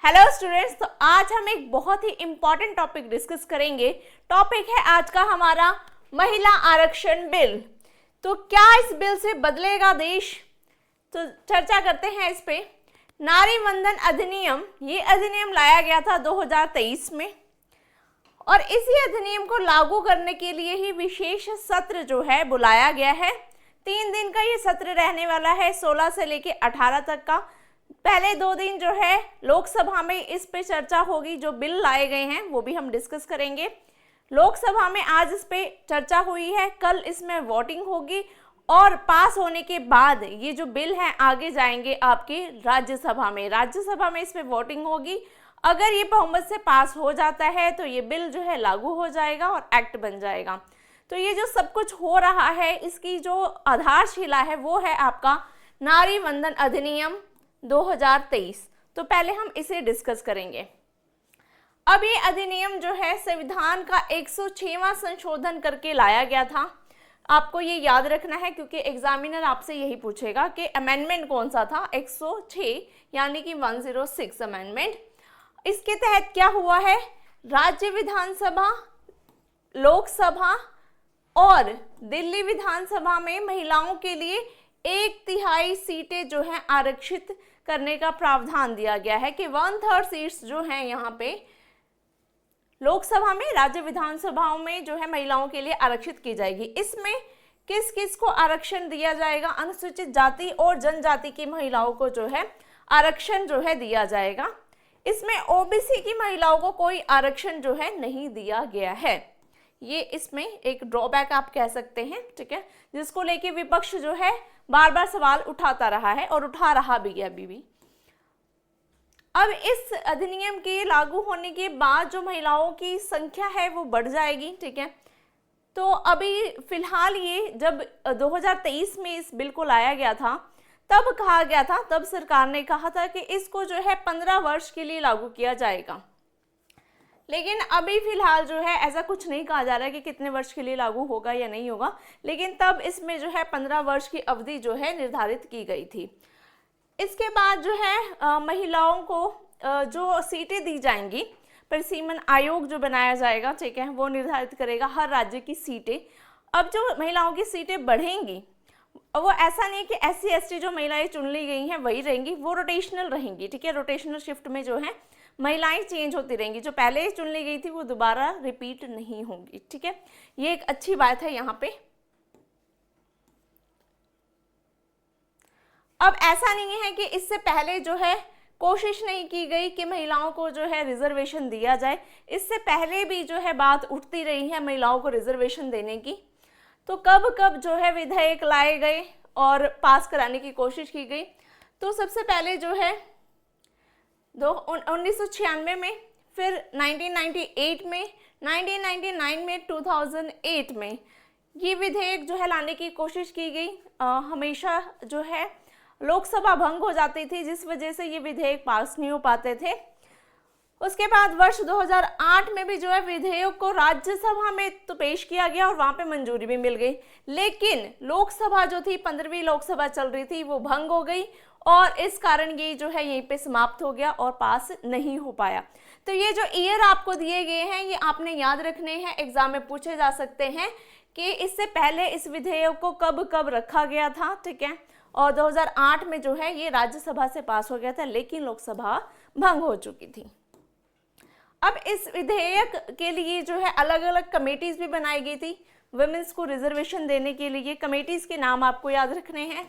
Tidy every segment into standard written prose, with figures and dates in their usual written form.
Hello students, तो आज हम एक बहुत ही इम्पॉर्टेंट टॉपिक डिस्कस करेंगे। टॉपिक है आज का हमारा महिला आरक्षण बिल। तो क्या इस बिल से बदलेगा देश? तो चर्चा करते हैं इस पे। नारी वंदन अधिनियम, ये अधिनियम लाया गया था 2023 में और इसी अधिनियम को लागू करने के लिए ही विशेष सत्र जो है बुलाया गया है। 3 दिन का ये सत्र रहने वाला है, 16 से लेके 18 तक का। पहले 2 दिन जो है लोकसभा में इस पे चर्चा होगी, जो बिल लाए गए हैं वो भी हम डिस्कस करेंगे। लोकसभा में आज इस पे चर्चा हुई है, कल इसमें वोटिंग होगी और पास होने के बाद ये जो बिल है आगे जाएंगे आपके राज्यसभा में। राज्यसभा में इस पे वोटिंग होगी। अगर ये बहुमत से पास हो जाता है तो ये बिल जो है लागू हो जाएगा और एक्ट बन जाएगा। तो ये जो सब कुछ हो रहा है, इसकी जो आधारशिला है वो है आपका नारी वंदन अधिनियम 2023। तो पहले हम इसे डिस्कस करेंगे। अब ये अधिनियम जो है संविधान का 106वां संशोधन करके लाया गया था। आपको ये याद रखना है क्योंकि एग्जामिनर आपसे यही पूछेगा कि अमेंडमेंट कौन सा था। 106 यानी कि 106 अमेंडमेंट। इसके तहत क्या हुआ है, राज्य विधानसभा, लोकसभा और दिल्ली विधानसभा में महिलाओं के लिए 1/3 सीटें जो हैं आरक्षित करने का प्रावधान दिया गया है कि 1/3 सीट्स जो हैं यहाँ पे लोकसभा में, राज्य विधानसभाओं में जो है महिलाओं के लिए आरक्षित की जाएगी। इसमें किस किस को आरक्षण दिया जाएगा? अनुसूचित जाति और जनजाति की महिलाओं को जो है आरक्षण जो है दिया जाएगा। इसमें ओबीसी की महिलाओं को कोई आरक्षण जो है नहीं दिया गया है। ये इसमें एक ड्रॉबैक आप कह सकते हैं, ठीक है, जिसको लेके विपक्ष जो है बार बार सवाल उठाता रहा है और उठा रहा भी है अभी भी। अब इस अधिनियम के लागू होने के बाद जो महिलाओं की संख्या है वो बढ़ जाएगी, ठीक है। तो अभी फिलहाल ये जब 2023 में इस बिल को लाया गया था तब कहा गया था, तब सरकार ने कहा था कि इसको जो है 15 वर्ष के लिए लागू किया जाएगा। लेकिन अभी फिलहाल जो है ऐसा कुछ नहीं कहा जा रहा है कि कितने वर्ष के लिए लागू होगा या नहीं होगा, लेकिन तब इसमें जो है 15 वर्ष की अवधि जो है निर्धारित की गई थी। इसके बाद जो है महिलाओं को जो सीटें दी जाएंगी, परिसीमन आयोग जो बनाया जाएगा, ठीक है, वो निर्धारित करेगा हर राज्य की सीटें। अब जो महिलाओं की सीटें बढ़ेंगी वो ऐसा नहीं कि SC ST जो महिलाएं चुन ली गई हैं वही रहेंगी, वो रोटेशनल रहेंगी, ठीक है। रोटेशनल शिफ्ट में जो है महिलाएं चेंज होती रहेंगी, जो पहले चुन ली गई थी वो दोबारा रिपीट नहीं होंगी, ठीक है। ये एक अच्छी बात है यहाँ पे। अब ऐसा नहीं है कि इससे पहले जो है कोशिश नहीं की गई कि महिलाओं को जो है रिजर्वेशन दिया जाए। इससे पहले भी जो है बात उठती रही है महिलाओं को रिजर्वेशन देने की। तो कब कब जो है विधेयक लाए गए और पास कराने की कोशिश की गई। तो सबसे पहले जो है 1996 में, फिर 1998 में, 1999 में, 2008 में ये विधेयक जो है लाने की कोशिश की गई। हमेशा जो है लोकसभा भंग हो जाती थी, जिस वजह से ये विधेयक पास नहीं हो पाते थे। उसके बाद वर्ष 2008 में भी जो है विधेयक को राज्यसभा में तो पेश किया गया और वहां पे मंजूरी भी मिल गई, लेकिन लोकसभा जो थी 15वीं लोकसभा चल रही थी वो भंग हो गई और इस कारण ये जो है यहीं पे समाप्त हो गया और पास नहीं हो पाया। तो ये जो ईयर आपको दिए गए हैं ये आपने याद रखने हैं, एग्जाम में पूछे जा सकते हैं कि इससे पहले इस विधेयक को कब कब रखा गया था, ठीक है। और 2008 में जो है ये राज्यसभा से पास हो गया था, लेकिन लोकसभा भंग हो चुकी थी। अब इस विधेयक के लिए जो है अलग अलग कमेटीज भी बनाई गई थी वुमेन्स को रिजर्वेशन देने के लिए। कमेटीज के नाम आपको याद रखने हैं।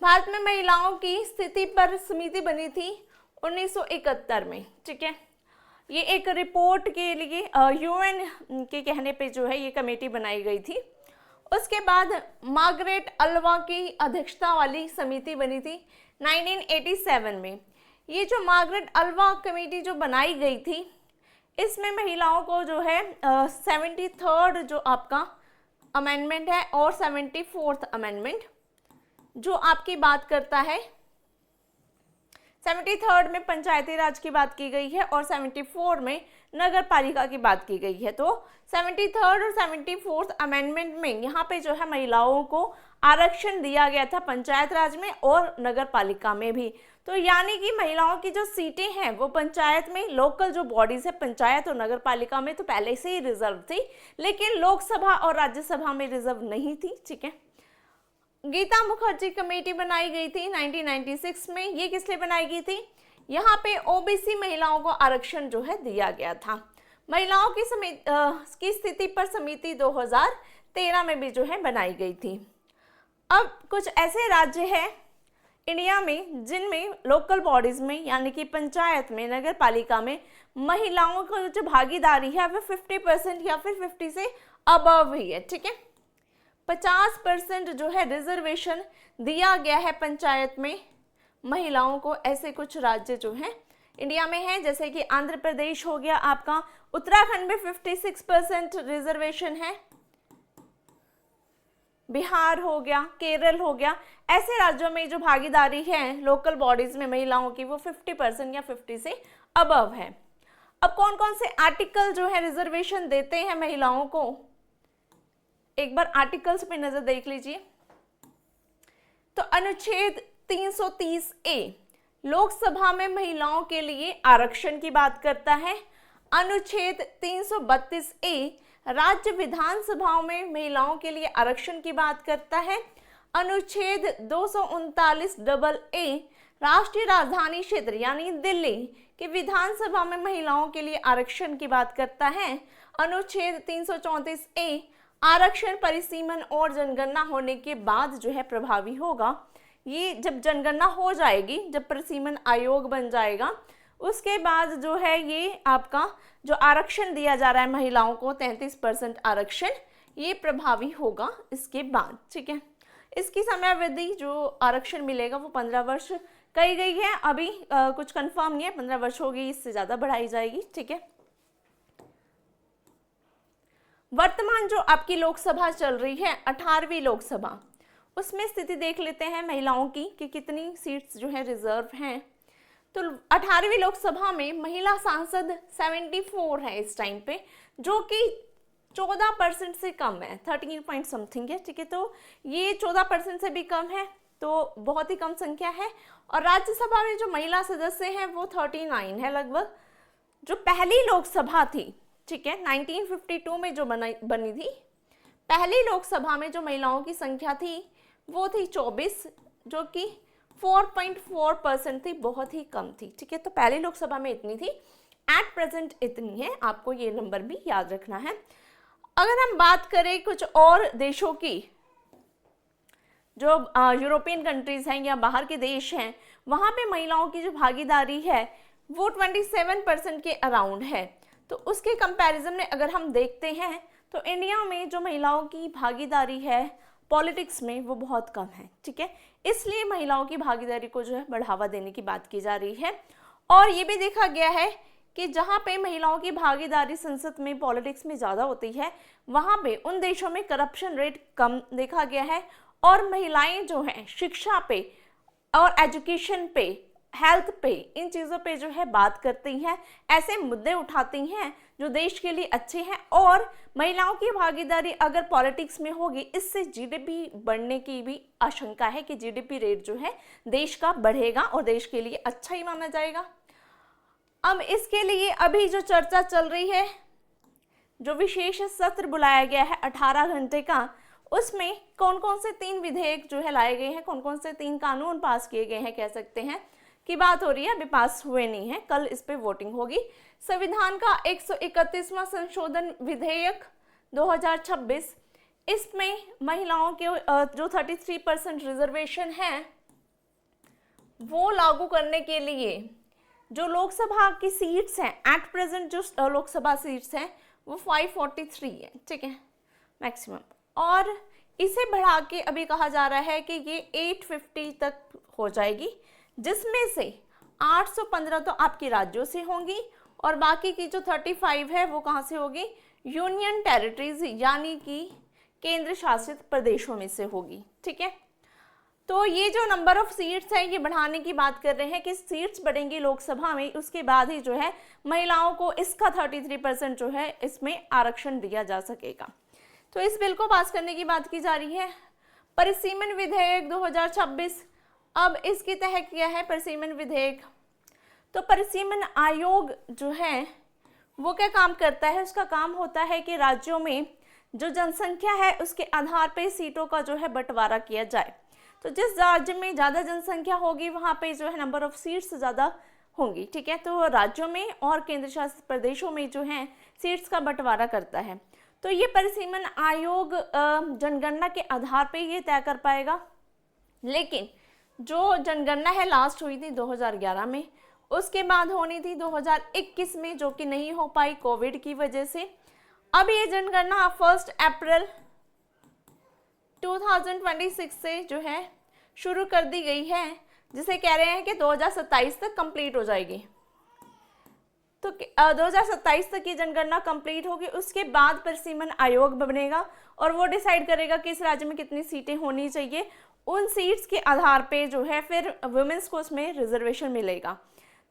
भारत में महिलाओं की स्थिति पर समिति बनी थी 1971 में, ठीक है। ये एक रिपोर्ट के लिए UN के कहने पे जो है ये कमेटी बनाई गई थी। उसके बाद मार्गरेट अल्वा की अध्यक्षता वाली समिति बनी थी 1987 में। ये जो मार्गरेट अल्वा कमेटी जो बनाई गई थी इसमें महिलाओं को जो है 73rd जो आपका अमेंडमेंट है और 74th अमेंडमेंट जो आपकी बात करता है, 73rd में पंचायती राज की बात की गई है और 74 में नगर पालिका की बात की गई है। तो 73rd और 74th अमेंडमेंट में यहाँ पे जो है महिलाओं को आरक्षण दिया गया था पंचायत राज में और नगर पालिका में भी। तो यानी कि महिलाओं की जो सीटें हैं वो पंचायत में, लोकल जो बॉडीज है पंचायत और नगर पालिका में तो पहले से ही रिजर्व थी, लेकिन लोकसभा और राज्यसभा में रिजर्व नहीं थी। ठीक है, गीता मुखर्जी कमेटी बनाई गई थी 1996 में। ये किस लिए बनाई गई थी? यहाँ पे ओबीसी महिलाओं को आरक्षण जो है दिया गया था। महिलाओं की स्थिति पर समिति 2013 में भी जो है बनाई गई थी। अब कुछ ऐसे राज्य हैं इंडिया में जिनमें लोकल बॉडीज में यानी कि पंचायत में, नगर पालिका में महिलाओं की जो भागीदारी है वो 50% या फिर 50 से अबव ही है। ठीक है, 50% जो है रिजर्वेशन दिया गया है पंचायत में महिलाओं को। ऐसे कुछ राज्य जो हैं इंडिया में हैं, जैसे कि आंध्र प्रदेश हो गया आपका, उत्तराखंड में 56% रिजर्वेशन है, बिहार हो गया, केरल हो गया। ऐसे राज्यों में जो भागीदारी है लोकल बॉडीज में महिलाओं की वो 50% या 50 से अबव है। अब कौन कौन से आर्टिकल जो है रिजर्वेशन देते हैं महिलाओं को, एक बार आर्टिकल्स पे नजर देख लीजिए। तो अनुच्छेद 330A लोकसभा में महिलाओं के लिए आरक्षण की बात करता है। अनुच्छेद 332A राज्य विधानसभाओं में महिलाओं के लिए आरक्षण की बात करता है। अनुच्छेद 239AA राष्ट्रीय राजधानी क्षेत्र यानी दिल्ली की विधानसभा में महिलाओं के लिए आरक्षण की बात करता है। अनुच्छेद 334A आरक्षण परिसीमन और जनगणना होने के बाद जो है प्रभावी होगा। ये जब जनगणना हो जाएगी, जब परिसीमन आयोग बन जाएगा, उसके बाद जो है ये आपका जो आरक्षण दिया जा रहा है महिलाओं को 33% आरक्षण, ये प्रभावी होगा इसके बाद। ठीक है, इसकी समयावधि जो आरक्षण मिलेगा वो 15 वर्ष कही गई है। अभी कुछ कंफर्म नहीं है, 15 वर्ष होगी, इससे ज़्यादा बढ़ाई जाएगी। ठीक है, वर्तमान जो आपकी लोकसभा चल रही है 18वीं लोकसभा, उसमें स्थिति देख लेते हैं महिलाओं की कि कितनी सीट्स जो है रिजर्व हैं। तो 18वीं लोकसभा में महिला सांसद 74 है इस टाइम पे, जो कि 14% से कम है, 13 पॉइंट समथिंग है। ठीक है, तो ये 14% से भी कम है, तो बहुत ही कम संख्या है। और राज्यसभा में जो महिला सदस्य हैं वो 39 है लगभग। जो पहली लोकसभा थी, ठीक है, 1952 में जो बनी थी, पहली लोकसभा में जो महिलाओं की संख्या थी वो थी 24, जो कि 4.4% थी, बहुत ही कम थी। ठीक है, तो पहली लोकसभा में इतनी थी, एट प्रेजेंट इतनी है। आपको ये नंबर भी याद रखना है। अगर हम बात करें कुछ और देशों की, जो यूरोपियन कंट्रीज हैं या बाहर के देश हैं, वहाँ पे महिलाओं की जो भागीदारी है वो 27% के अराउंड है। तो उसके कंपैरिजन में अगर हम देखते हैं तो इंडिया में जो महिलाओं की भागीदारी है पॉलिटिक्स में वो बहुत कम है। ठीक है, इसलिए महिलाओं की भागीदारी को जो है बढ़ावा देने की बात की जा रही है। और ये भी देखा गया है कि जहाँ पे महिलाओं की भागीदारी संसद में, पॉलिटिक्स में ज़्यादा होती है, वहाँ पे उन देशों में करप्शन रेट कम देखा गया है। और महिलाएं जो हैं शिक्षा पे और एजुकेशन पे, हेल्थ पे, इन चीज़ों पे जो है बात करती हैं, ऐसे मुद्दे उठाती हैं जो देश के लिए अच्छे हैं। और महिलाओं की भागीदारी अगर पॉलिटिक्स में होगी, इससे जीडीपी बढ़ने की भी आशंका है कि जीडीपी रेट जो है देश का बढ़ेगा और देश के लिए अच्छा ही माना जाएगा। अब इसके लिए अभी जो चर्चा चल रही है, जो विशेष सत्र बुलाया गया है 18 घंटे का, उसमें कौन कौन से 3 विधेयक जो है लाए गए हैं, कौन कौन से 3 कानून पास किए गए हैं, कह सकते हैं की बात हो रही है, अभी पास हुए नहीं है, कल इस पे वोटिंग होगी। संविधान का 131वां संशोधन विधेयक 2026, इसमें महिलाओं के जो 33% रिजर्वेशन है वो लागू करने के लिए जो लोकसभा की सीट्स हैं, एट प्रेजेंट जो लोकसभा सीट्स हैं वो 543 है। ठीक है, मैक्सिमम, और इसे बढ़ा के अभी कहा जा रहा है कि ये 850 तक हो जाएगी, जिसमें से 815 तो आपके राज्यों से होंगी और बाकी की जो 35 है वो कहाँ से होगी, यूनियन टेरिटरीज यानी कि केंद्र शासित प्रदेशों में से होगी। ठीक है, तो ये जो नंबर ऑफ सीट्स है ये बढ़ाने की बात कर रहे हैं कि सीट्स बढ़ेंगी लोकसभा में, उसके बाद ही जो है महिलाओं को इसका 33% जो है इसमें आरक्षण दिया जा सकेगा। तो इस बिल को पास करने की बात की जा रही है। परिसीमन विधेयक 2026 अब इसके तहत क्या है परिसीमन विधेयक। तो परिसीमन आयोग जो है वो क्या काम करता है, उसका काम होता है कि राज्यों में जो जनसंख्या है उसके आधार पे सीटों का जो है बंटवारा किया जाए। तो जिस राज्य में ज़्यादा जनसंख्या होगी वहाँ पे जो है नंबर ऑफ सीट्स ज़्यादा होंगी, ठीक है। तो राज्यों में और केंद्र शासित प्रदेशों में जो है सीट्स का बंटवारा करता है। तो ये परिसीमन आयोग जनगणना के आधार पे ये तय कर पाएगा। लेकिन जो जनगणना है लास्ट हुई थी 2011 में, उसके बाद होनी थी 2021 में, जो कि नहीं हो पाई कोविड की वजह से। अब ये जनगणना 1 अप्रैल 2026 से जो है शुरू कर दी गई है, जिसे कह रहे हैं कि 2027 तक कंप्लीट हो जाएगी। तो 2027 तक ये जनगणना कंप्लीट होगी। उसके बाद परिसीमन आयोग बनेगा और वो डिसाइड करेगा कि इस राज्य में कितनी सीटें होनी चाहिए। उन सीट्स के आधार पे जो है फिर वुमेन्स को उसमें रिजर्वेशन मिलेगा।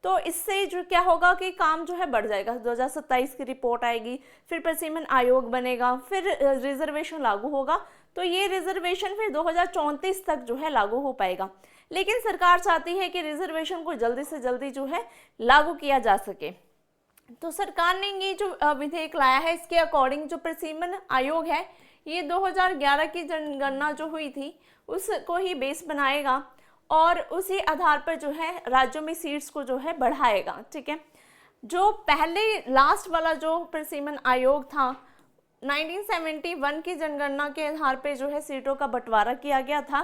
तो इससे जो क्या होगा कि काम जो है बढ़ जाएगा। 2027 की रिपोर्ट आएगी, फिर परिसीमन आयोग बनेगा, फिर रिजर्वेशन लागू होगा। तो ये रिजर्वेशन फिर 2034 तक जो है लागू हो पाएगा। लेकिन सरकार चाहती है कि रिजर्वेशन को जल्दी से जल्दी जो है लागू किया जा सके। तो सरकार ने ये जो विधेयक लाया है, इसके अकॉर्डिंग जो परिसीमन आयोग है ये 2011 की जनगणना जो हुई थी उसको ही बेस बनाएगा और उसी आधार पर जो है राज्यों में सीट्स को जो है बढ़ाएगा, ठीक है। जो पहले लास्ट वाला जो परिसीमन आयोग था 1971 की जनगणना के आधार पर जो है सीटों का बंटवारा किया गया था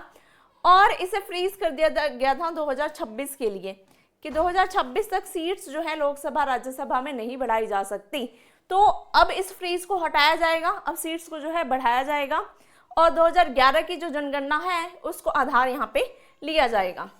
और इसे फ्रीज कर दिया गया था 2026 के लिए कि 2026 तक सीट्स जो है लोकसभा राज्यसभा में नहीं बढ़ाई जा सकती। तो अब इस फ्रीज को हटाया जाएगा, अब सीट्स को जो है बढ़ाया जाएगा और 2011 की जो जनगणना है उसको आधार यहाँ पे लिया जाएगा।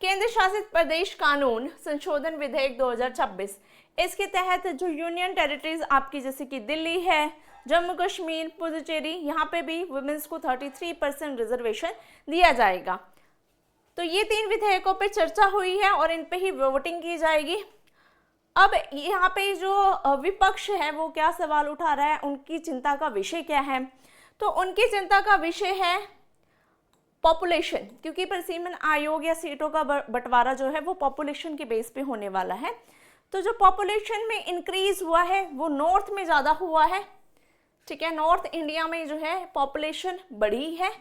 केंद्र शासित प्रदेश कानून संशोधन विधेयक 2026, इसके तहत जो यूनियन टेरिटरीज आपकी जैसे कि दिल्ली है, जम्मू कश्मीर, पुदुचेरी, यहाँ पे भी वुमेन्स को 33% रिजर्वेशन दिया जाएगा। तो ये 3 विधेयकों पे चर्चा हुई है और इन पे ही वोटिंग की जाएगी। अब यहाँ पे जो विपक्ष है वो क्या सवाल उठा रहा है, उनकी चिंता का विषय क्या है। तो उनकी चिंता का विषय है पॉपुलेशन, क्योंकि परिसीमन आयोग या सीटों का बंटवारा जो है वो पॉपुलेशन के बेस पे होने वाला है। तो जो पॉपुलेशन में इंक्रीज हुआ है वो नॉर्थ में ज़्यादा हुआ है, ठीक है। नॉर्थ इंडिया में जो है पॉपुलेशन बढ़ी है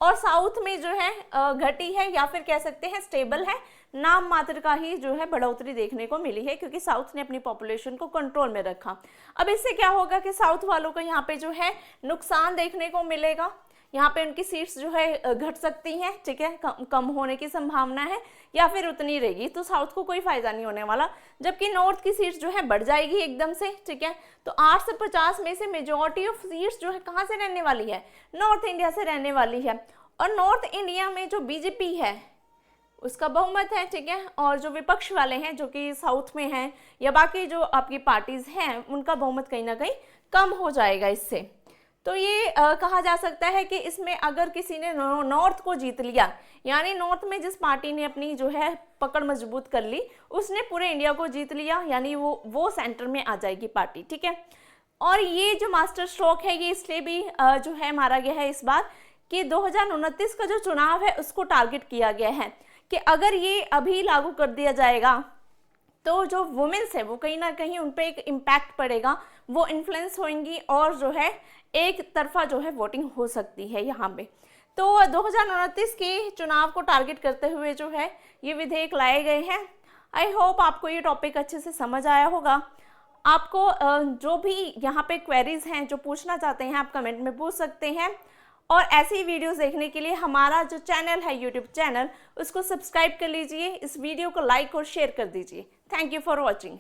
और साउथ में जो है घटी है या फिर कह सकते हैं स्टेबल है, नाम मात्र का ही जो है बढ़ोतरी देखने को मिली है क्योंकि साउथ ने अपनी पॉपुलेशन को कंट्रोल में रखा। अब इससे क्या होगा कि साउथ वालों को यहाँ पे जो है नुकसान देखने को मिलेगा, यहाँ पे उनकी सीट्स जो है घट सकती हैं, ठीक है, कम होने की संभावना है या फिर उतनी रहेगी। तो साउथ को कोई फायदा नहीं होने वाला, जबकि नॉर्थ की सीट्स जो है बढ़ जाएगी एकदम से, ठीक है। तो 8 से 50 में से मेजॉरिटी ऑफ सीट्स जो है कहाँ से रहने वाली है, नॉर्थ इंडिया से रहने वाली है। और नॉर्थ इंडिया में जो बीजेपी है उसका बहुमत है, ठीक है, और जो विपक्ष वाले हैं जो कि साउथ में हैं या बाकी जो आपकी पार्टीज हैं उनका बहुमत कहीं ना कहीं कम हो जाएगा इससे। तो ये कहा जा सकता है कि इसमें अगर किसी ने नॉर्थ को जीत लिया, यानी नॉर्थ में जिस पार्टी ने अपनी जो है पकड़ मजबूत कर ली उसने पूरे इंडिया को जीत लिया, यानी वो सेंटर में आ जाएगी पार्टी, ठीक है। और ये जो मास्टर स्ट्रोक है ये इसलिए भी जो है मारा गया है इस बार कि 2029 का जो चुनाव है उसको टारगेट किया गया है कि अगर ये अभी लागू कर दिया जाएगा तो जो वुमेन्स है वो कहीं ना कहीं उन पर एक इम्पैक्ट पड़ेगा, वो इन्फ्लुएंस होंगी और जो है एक तरफा जो है वोटिंग हो सकती है यहाँ पे। तो 2029 के चुनाव को टारगेट करते हुए जो है ये विधेयक लाए गए हैं। आई होप आपको ये टॉपिक अच्छे से समझ आया होगा। आपको जो भी यहाँ पे क्वेरीज हैं जो पूछना चाहते हैं आप कमेंट में पूछ सकते हैं और ऐसी वीडियोस देखने के लिए हमारा जो चैनल है यूट्यूब चैनल उसको सब्सक्राइब कर लीजिए, इस वीडियो को लाइक और शेयर कर दीजिए। Thank you for watching.